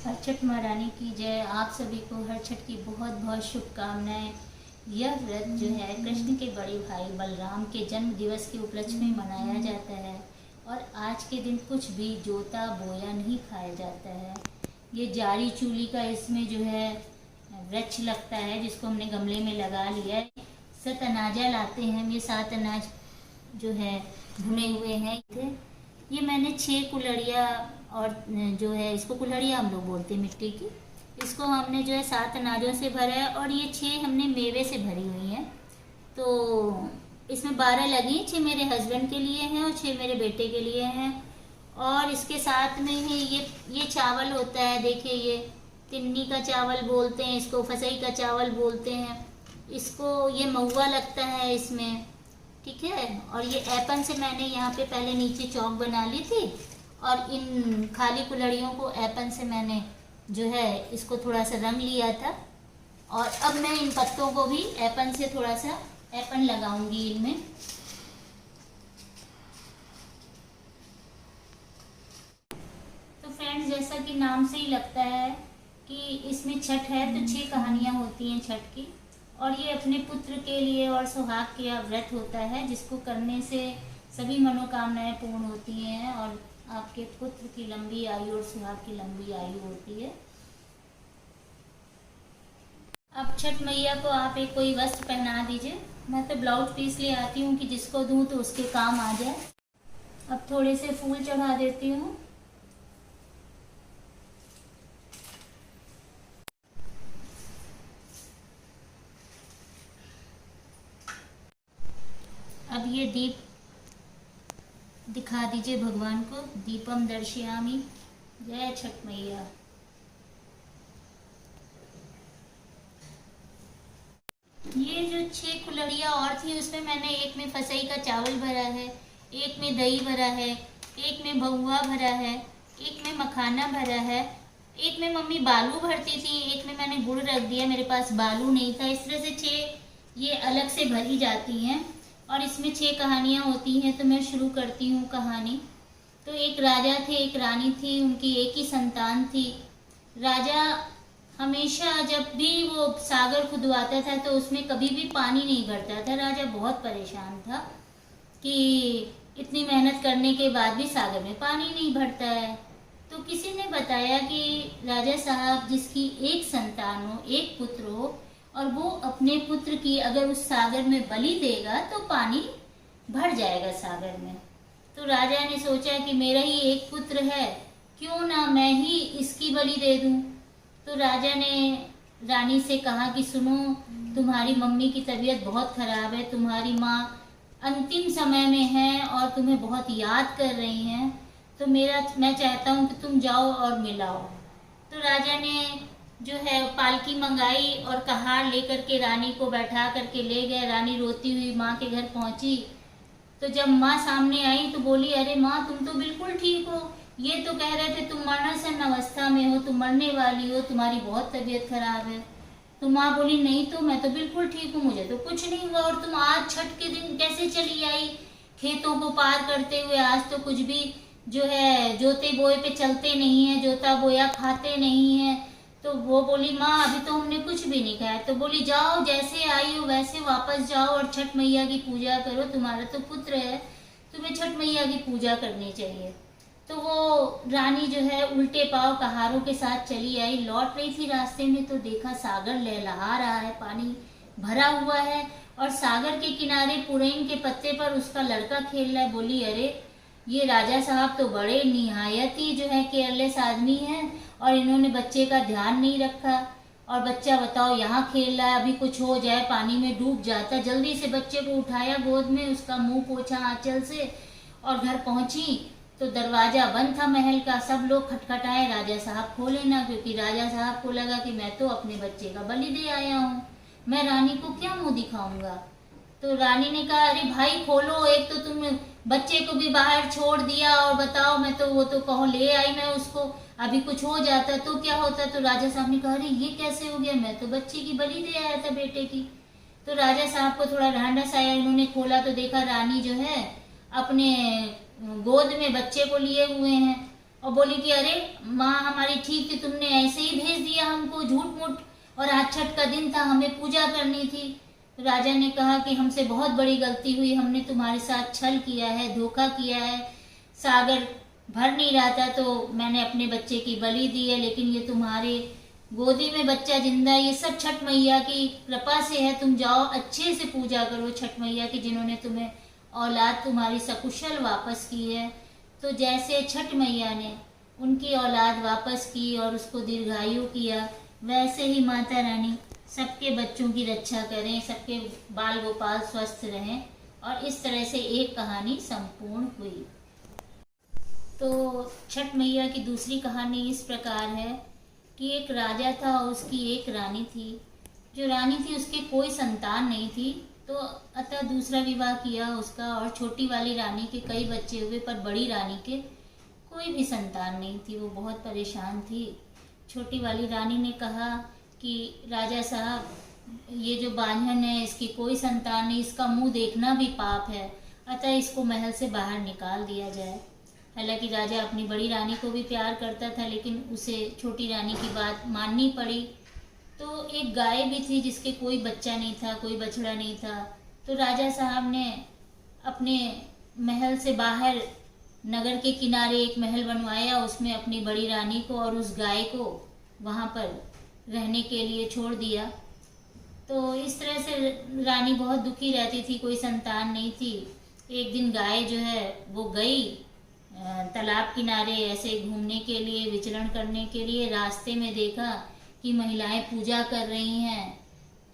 हर छठ महारानी की जय। आप सभी को हर छठ की बहुत बहुत शुभकामनाएं। यह व्रत जो है कृष्ण के बड़े भाई बलराम के जन्म दिवस के उपलक्ष्य में मनाया जाता है और आज के दिन कुछ भी जोता बोया नहीं खाया जाता है। ये जारी चूली का इसमें जो है वृक्ष लगता है जिसको हमने गमले में लगा लिया है। 7 अनाजा लाते हैं हम। ये 7 अनाज जो है भुने हुए हैं। ये मैंने 6 कुल्हड़िया और जो है इसको कुल्हड़िया हम लोग बोलते हैं मिट्टी की। इसको हमने जो है 7 अनाजों से भरा है और ये 6 हमने मेवे से भरी हुई हैं। तो इसमें 12 लगी, 6 मेरे हस्बैंड के लिए हैं और 6 मेरे बेटे के लिए हैं। और इसके साथ में ही ये चावल होता है, देखिए ये तिन्नी का चावल बोलते हैं इसको, फसई का चावल बोलते हैं इसको। ये महुआ लगता है इसमें, ठीक है। और ये एपन से मैंने यहाँ पे पहले नीचे चौक बना ली थी और इन खाली कुल्हड़ियों को एपन से मैंने जो है इसको थोड़ा सा रंग लिया था। और अब मैं इन पत्तों को भी एपन से थोड़ा सा एपन लगाऊंगी इनमें। तो फ्रेंड्स, जैसा कि नाम से ही लगता है कि इसमें छठ है तो 6 कहानियाँ होती हैं छठ की। और ये अपने पुत्र के लिए और सुहाग के व्रत होता है जिसको करने से सभी मनोकामनाएं पूर्ण होती हैं और आपके पुत्र की लंबी आयु और सुहाग की लंबी आयु होती है। अब छठ मैया को आप एक कोई वस्त्र पहना दीजिए। मैं तो ब्लाउज पीस ले आती हूँ कि जिसको दूँ तो उसके काम आ जाए। अब थोड़े से फूल चढ़ा देती हूँ। अब ये दीप दिखा दीजिए भगवान को। दीपम दर्शयामि। जय छठ मैया। ये जो 6 कुल्हड़ियाँ और थी उसमें मैंने एक में फसई का चावल भरा है, एक में दही भरा है, एक में भहुआ भरा है, एक में मखाना भरा है, एक में मम्मी बालू भरती थी, एक में मैंने गुड़ रख दिया, मेरे पास बालू नहीं था। इस तरह से 6 ये अलग से भरी जाती हैं और इसमें 6 कहानियाँ होती हैं। तो मैं शुरू करती हूँ कहानी। तो एक राजा थे, एक रानी थी, उनकी एक ही संतान थी। राजा हमेशा जब भी वो सागर खुदवाता था तो उसमें कभी भी पानी नहीं भरता था। राजा बहुत परेशान था कि इतनी मेहनत करने के बाद भी सागर में पानी नहीं भरता है। तो किसी ने बताया कि राजा साहब, जिसकी एक संतान हो, एक पुत्र हो और वो अपने पुत्र की अगर उस सागर में बलि देगा तो पानी भर जाएगा सागर में। तो राजा ने सोचा कि मेरा ही एक पुत्र है, क्यों ना मैं ही इसकी बलि दे दूं। तो राजा ने रानी से कहा कि सुनो, तुम्हारी मम्मी की तबीयत बहुत खराब है, तुम्हारी माँ अंतिम समय में है और तुम्हें बहुत याद कर रही हैं, तो मैं चाहता हूँ कि तुम जाओ और मिलाओ। तो राजा ने जो है पालकी मंगाई और कहार लेकर के रानी को बैठा करके ले गए। रानी रोती हुई माँ के घर पहुंची। तो जब माँ सामने आई तो बोली, अरे माँ, तुम तो बिल्कुल ठीक हो, ये तो कह रहे थे तुम मरणासन अवस्था में हो, तुम मरने वाली हो, तुम्हारी बहुत तबीयत खराब है। तो माँ बोली, नहीं तो मैं तो बिल्कुल ठीक हूँ, मुझे तो कुछ नहीं हुआ। और तुम आज छठ के दिन कैसे चली आई खेतों को पार करते हुए? आज तो कुछ भी जो है जोते बोए पे चलते नहीं है, जोता बोया खाते नहीं है। तो वो बोली, माँ अभी तो हमने कुछ भी नहीं खाया। तो बोली, जाओ, जैसे आई हो वैसे वापस जाओ और छठ मैया की पूजा करो, तुम्हारा तो पुत्र है, तुम्हें छठ मैया की पूजा करनी चाहिए। तो वो रानी जो है उल्टे पांव कहारों के साथ चली आई। लौट रही थी रास्ते में तो देखा सागर लहलहा रहा है, पानी भरा हुआ है और सागर के किनारे पुरैन के पत्ते पर उसका लड़का खेल रहा है। बोली, अरे ये राजा साहब तो बड़े निहायत ही जो है केयरलेस आदमी हैं और इन्होंने बच्चे का ध्यान नहीं रखा। और बच्चा बताओ यहाँ खेल रहा है, अभी कुछ हो जाए पानी में डूब जाता। जल्दी से बच्चे को उठाया गोद में, उसका मुंह पोंछा आंचल से और घर पहुंची तो दरवाजा बंद था महल का। सब लोग खटखटाए, राजा साहब खोले ना, क्योंकि राजा साहब को लगा कि मैं तो अपने बच्चे का बलि दे आया हूँ, मैं रानी को क्या मुंह दिखाऊंगा। तो रानी ने कहा, अरे भाई खोलो, एक तो तुम बच्चे को भी बाहर छोड़ दिया और बताओ, मैं तो वो तो कहो ले आई मैं उसको, अभी कुछ हो जाता तो क्या होता। तो राजा साहब ने कहा, अरे ये कैसे हो गया, मैं तो बच्चे की बलि दे आया था, बेटे की। तो राजा साहब को थोड़ा ढांढस आया। उन्होंने खोला तो देखा रानी जो है अपने गोद में बच्चे को लिए हुए हैं। और बोली कि अरे माँ हमारी ठीक थी, तुमने ऐसे ही भेज दिया हमको झूठ मूठ, और आज छठ का दिन था, हमें पूजा करनी थी। तो राजा ने कहा कि हमसे बहुत बड़ी गलती हुई, हमने तुम्हारे साथ छल किया है, धोखा किया है। सागर भर नहीं रहा था तो मैंने अपने बच्चे की बलि दी है, लेकिन ये तुम्हारे गोदी में बच्चा जिंदा है, ये सब छठ मैया की कृपा से है। तुम जाओ अच्छे से पूजा करो छठ मैया की, जिन्होंने तुम्हें औलाद तुम्हारी सकुशल वापस की है। तो जैसे छठ मैया ने उनकी औलाद वापस की और उसको दीर्घायु किया, वैसे ही माता रानी सबके बच्चों की रक्षा करें, सबके बाल गोपाल स्वस्थ रहें। और इस तरह से एक कहानी संपूर्ण हुई। तो छठ मैया की दूसरी कहानी इस प्रकार है कि एक राजा था और उसकी एक रानी थी। जो रानी थी उसके कोई संतान नहीं थी, तो अतः दूसरा विवाह किया उसका, और छोटी वाली रानी के कई बच्चे हुए, पर बड़ी रानी के कोई भी संतान नहीं थी। वो बहुत परेशान थी। छोटी वाली रानी ने कहा कि राजा साहब, ये जो बांझन है इसकी कोई संतान नहीं, इसका मुंह देखना भी पाप है, अतः इसको महल से बाहर निकाल दिया जाए। हालांकि राजा अपनी बड़ी रानी को भी प्यार करता था, लेकिन उसे छोटी रानी की बात माननी पड़ी। तो एक गाय भी थी जिसके कोई बच्चा नहीं था, कोई बछड़ा नहीं था। तो राजा साहब ने अपने महल से बाहर नगर के किनारे एक महल बनवाया, उसमें अपनी बड़ी रानी को और उस गाय को वहाँ पर रहने के लिए छोड़ दिया। तो इस तरह से रानी बहुत दुखी रहती थी, कोई संतान नहीं थी। एक दिन गाय जो है वो गई तालाब किनारे ऐसे घूमने के लिए, विचरण करने के लिए। रास्ते में देखा कि महिलाएं पूजा कर रही हैं,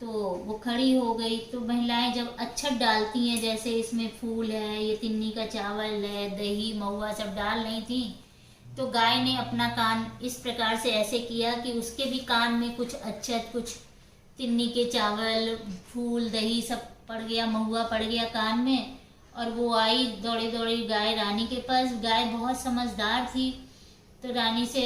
तो वो खड़ी हो गई। तो महिलाएं जब अक्षत डालती हैं, जैसे इसमें फूल है, ये तिन्नी का चावल है, दही महुआ सब डाल रही थी, तो गाय ने अपना कान इस प्रकार से ऐसे किया कि उसके भी कान में कुछ अक्षत, कुछ तिन्नी के चावल, फूल, दही सब पड़ गया, महुआ पड़ गया कान में। और वो आई दौड़ी दौड़ी गाय रानी के पास। गाय बहुत समझदार थी, तो रानी से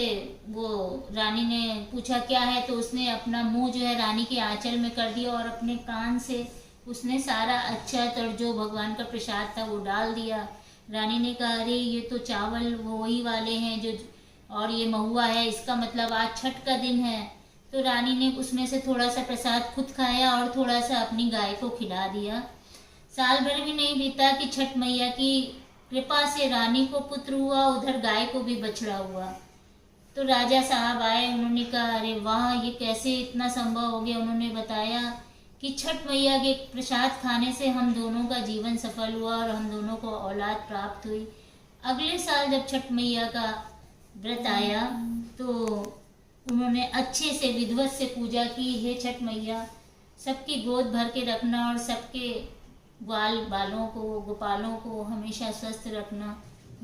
रानी ने पूछा क्या है, तो उसने अपना मुंह जो है रानी के आंचल में कर दिया और अपने कान से उसने सारा अक्षत और जो भगवान का प्रसाद था वो डाल दिया। रानी ने कहा अरे ये तो चावल वही वाले हैं जो, और ये महुआ है, इसका मतलब आज छठ का दिन है। तो रानी ने उसमें से थोड़ा सा प्रसाद खुद खाया और थोड़ा सा अपनी गाय को खिला दिया। साल भर भी नहीं बीता कि छठ मैया की कृपा से रानी को पुत्र हुआ, उधर गाय को भी बछड़ा हुआ। तो राजा साहब आए, उन्होंने कहा अरे वाह, ये कैसे इतना संभव हो गया। उन्होंने बताया कि छठ मैया के प्रसाद खाने से हम दोनों का जीवन सफल हुआ और हम दोनों को औलाद प्राप्त हुई। अगले साल जब छठ मैया का व्रत आया तो उन्होंने अच्छे से विधिवत से पूजा की। हे छठ मैया, सबकी गोद भर के रखना और सबके ग्वाल बालों को, गोपालों को हमेशा स्वस्थ रखना,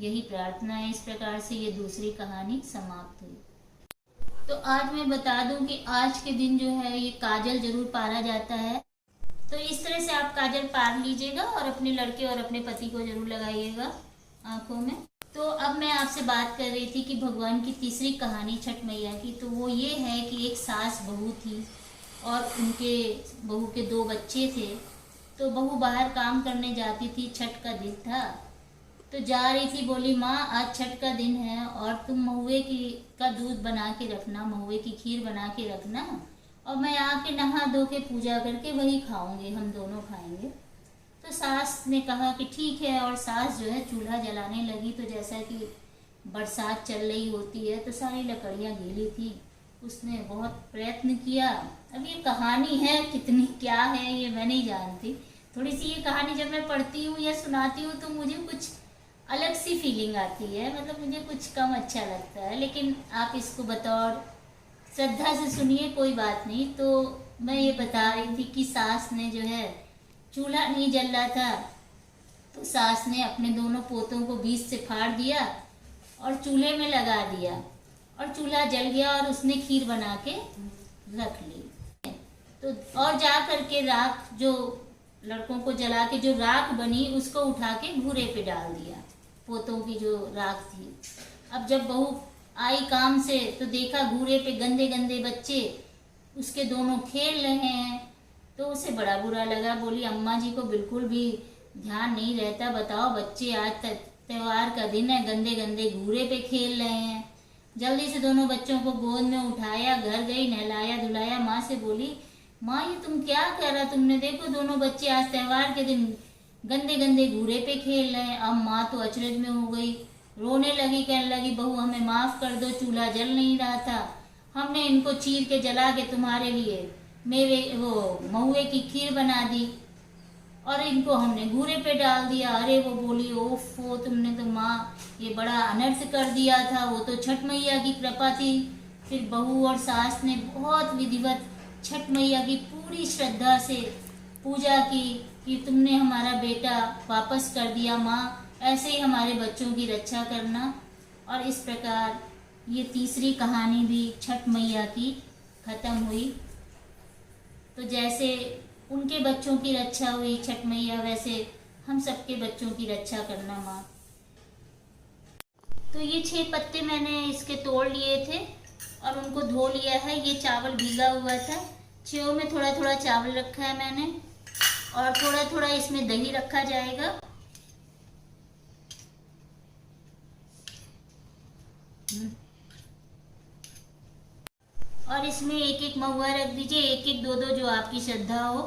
यही प्रार्थना है। इस प्रकार से ये दूसरी कहानी समाप्त हुई। तो आज मैं बता दूं कि आज के दिन जो है ये काजल जरूर पारा जाता है। तो इस तरह से आप काजल पार लीजिएगा और अपने लड़के और अपने पति को जरूर लगाइएगा आंखों में। तो अब मैं आपसे बात कर रही थी कि भगवान की तीसरी कहानी छठ मैया की। तो वो ये है कि एक सास बहू थी और उनके बहू के 2 बच्चे थे। तो बहू बाहर काम करने जाती थी, छठ का दिन था, तो जा रही थी, बोली माँ आज छठ का दिन है और तुम महुए का दूध बना के रखना, महुए की खीर बना के रखना, और मैं आके नहा धो के पूजा करके वही खाऊंगी, हम दोनों खाएंगे। तो सास ने कहा कि ठीक है, और सास जो है चूल्हा जलाने लगी। तो जैसा कि बरसात चल रही होती है तो सारी लकड़ियाँ गीली थी, उसने बहुत प्रयत्न किया। अब ये कहानी है, कितनी क्या है ये मैं नहीं जानती। थोड़ी सी ये कहानी जब मैं पढ़ती हूँ या सुनाती हूँ तो मुझे कुछ अलग सी फीलिंग आती है, मतलब मुझे कुछ कम अच्छा लगता है। लेकिन आप इसको बतौर श्रद्धा से सुनिए, कोई बात नहीं। तो मैं ये बता रही थी कि सास ने जो है, चूल्हा नहीं जल रहा था तो सास ने अपने दोनों पोतों को बीच से फाड़ दिया और चूल्हे में लगा दिया, और चूल्हा जल गया और उसने खीर बना के रख ली। तो और जा करके राख, जो लड़कों को जला के जो राख बनी उसको उठा के घूरे पे डाल दिया, पोतों की जो राख थी। अब जब बहू आई काम से तो देखा घूरे पे गंदे गंदे बच्चे उसके दोनों खेल रहे हैं, तो उसे बड़ा बुरा लगा। बोली अम्मा जी को बिल्कुल भी ध्यान नहीं रहता, बताओ बच्चे आज तक त्योहार का दिन है, गंदे गंदे घूरे पे खेल रहे हैं। जल्दी से दोनों बच्चों को गोद में उठाया, घर गई, नहलाया धुलाया, माँ से बोली, माँ ये तुम क्या करा तुमने, देखो दोनों बच्चे आज त्योहार के दिन गंदे गंदे घूरे पे खेल रहे हैं। अब माँ तो अचरज में हो गई, रोने लगी, कहने लगी, बहू हमें माफ कर दो, चूल्हा जल नहीं रहा था, हमने इनको चीर के जला के तुम्हारे लिए मेवे वो महुए की खीर बना दी और इनको हमने घूरे पे डाल दिया। अरे वो बोली, ओफो तुमने तो माँ ये बड़ा अनर्थ कर दिया था, वो तो छठ मैया की कृपा थी। फिर बहू और सास ने बहुत विधिवत छठ मैया की पूरी श्रद्धा से पूजा की कि तुमने हमारा बेटा वापस कर दिया माँ, ऐसे ही हमारे बच्चों की रक्षा करना। और इस प्रकार ये तीसरी कहानी भी छठ मैया की खत्म हुई। तो जैसे उनके बच्चों की रक्षा हुई छठ मैया, वैसे हम सबके बच्चों की रक्षा करना माँ। तो ये 6 पत्ते मैंने इसके तोड़ लिए थे और उनको धो लिया है। ये चावल भीगा हुआ था, 6 में थोड़ा थोड़ा चावल रखा है मैंने और थोड़ा थोड़ा इसमें दही रखा जाएगा। और इसमें एक एक महुआ रख दीजिए, एक एक दो दो, जो आपकी श्रद्धा हो।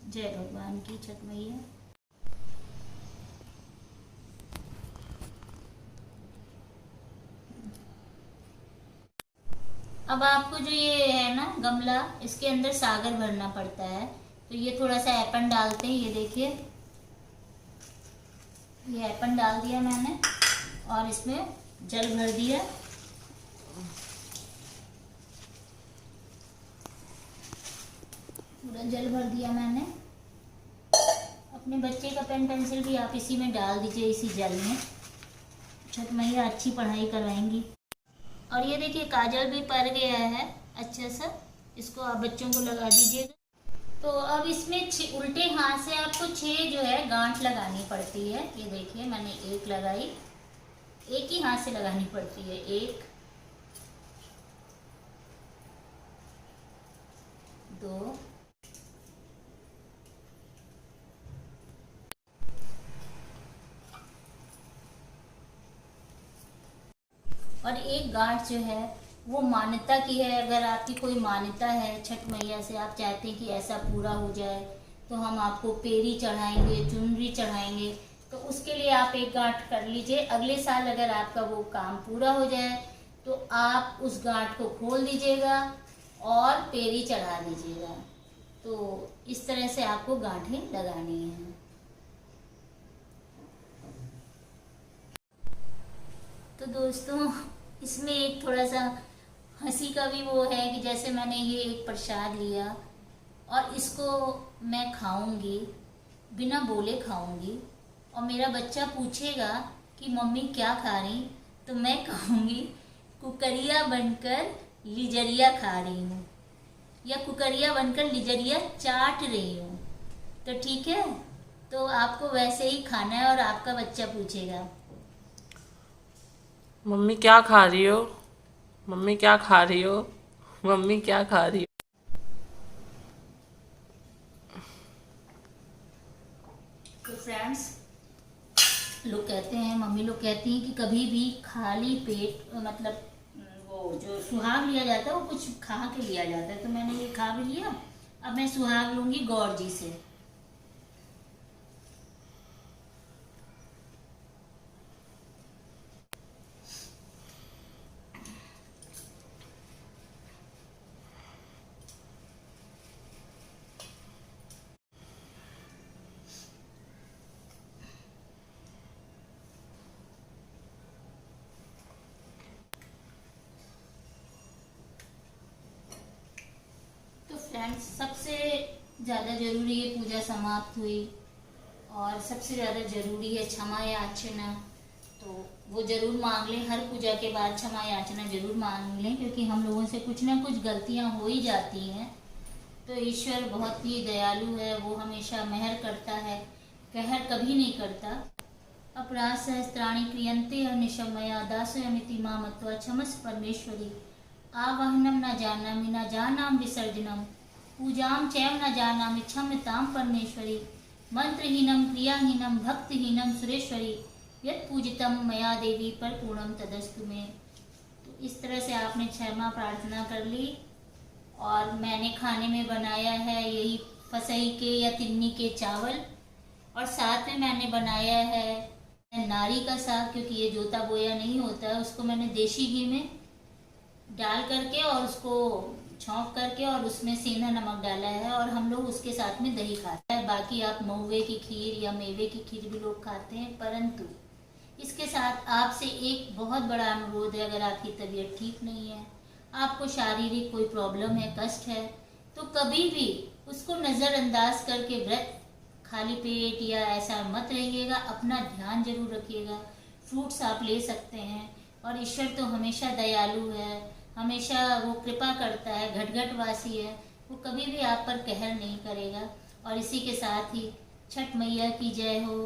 जय भगवान की छठ मैया। अब आपको जो ये है ना गमला, इसके अंदर सागर भरना पड़ता है। तो ये थोड़ा सा एपन डालते हैं, ये देखिए ये एपन डाल दिया मैंने और इसमें जल भर दिया। पूरा जल भर दिया मैंने। अपने बच्चे का पेन पेंसिल भी आप इसी में डाल दीजिए, इसी जल में। छठ मैया अच्छी पढ़ाई करवाएंगी। और ये देखिए काजल भी पड़ गया है अच्छा सा, इसको आप बच्चों को लगा दीजिएगा। तो अब इसमें उल्टे हाथ से आपको 6 जो है गांठ लगानी पड़ती है। ये देखिए मैंने 1 लगाई, एक ही हाथ से लगानी पड़ती है। 1 2 और एक गांठ जो है वो मान्यता की है। अगर आपकी कोई मान्यता है छठ मैया से, आप चाहते हैं कि ऐसा पूरा हो जाए, तो हम आपको पेरी चढ़ाएंगे, चुनरी चढ़ाएंगे। तो उसके लिए आप एक गांठ कर लीजिए। अगले साल अगर आपका वो काम पूरा हो जाए तो आप उस गांठ को खोल दीजिएगा और पेरी चढ़ा दीजिएगा। तो इस तरह से आपको गांठें लगानी है। तो दोस्तों इसमें एक थोड़ा सा हंसी का भी वो है कि जैसे मैंने ये एक प्रसाद लिया और इसको मैं खाऊंगी, बिना बोले खाऊंगी, और मेरा बच्चा पूछेगा कि मम्मी क्या खा रही, तो मैं कहूँगी कुकरिया बनकर लिजरिया खा रही हूँ, या कुकरिया बनकर लिजरिया चाट रही हूँ। तो ठीक है, तो आपको वैसे ही खाना है और आपका बच्चा पूछेगा मम्मी क्या खा रही हो, मम्मी क्या खा रही हो, मम्मी क्या खा रही हो। तो फ्रेंड्स, लोग कहते हैं, मम्मी लोग कहती हैं कि कभी भी खाली पेट, मतलब वो जो सुहाग लिया जाता है वो कुछ खा के लिया जाता है। तो मैंने ये खा भी लिया। अब मैं सुहाग लूंगी गौर जी से। फ्रेंड्स, सबसे ज़्यादा ज़रूरी ये पूजा समाप्त हुई और सबसे ज़्यादा ज़रूरी है क्षमा याचना। तो वो ज़रूर मांग लें, हर पूजा के बाद क्षमा याचना ज़रूर मांग लें, क्योंकि हम लोगों से कुछ ना कुछ गलतियां हो ही जाती हैं। तो ईश्वर बहुत ही दयालु है, वो हमेशा मेहर करता है, कहर कभी नहीं करता। अपराध सहस्त्राणि क्रियन्ते अनिशमया दासयमिति मामत्वा क्षमस परमेश्वरी। आवाहनम न जानामि न जानाम विसर्जनम, पूजाम चैव न जानामि क्षम्यताम परमेश्वरी। मंत्रहीनम क्रियाहीनम भक्तिहीनम सुरेश्वरी। यत् पूजितम मया देवी पर पूर्णम तदस्तु में। तो इस तरह से आपने 6 माह प्रार्थना कर ली। और मैंने खाने में बनाया है यही फसई के या तिन्नी के चावल, और साथ में मैंने बनाया है नारी का साग, क्योंकि ये जोता बोया नहीं होता है। उसको मैंने देसी घी में डाल करके और उसको छौंक करके और उसमें सेंधा नमक डाला है, और हम लोग उसके साथ में दही खाते हैं। बाकी आप महुए की खीर या मेवे की खीर भी लोग खाते हैं, परंतु इसके साथ आपसे एक बहुत बड़ा अनुरोध है, अगर आपकी तबीयत ठीक नहीं है, आपको शारीरिक कोई प्रॉब्लम है, कष्ट है, तो कभी भी उसको नज़रअंदाज करके व्रत खाली पेट या ऐसा मत रहिएगा। अपना ध्यान जरूर रखिएगा। फ्रूट्स आप ले सकते हैं, और ईश्वर तो हमेशा दयालु है, हमेशा वो कृपा करता है, घटघटवासी है, वो कभी भी आप पर कहर नहीं करेगा। और इसी के साथ ही छठ मैया की जय हो।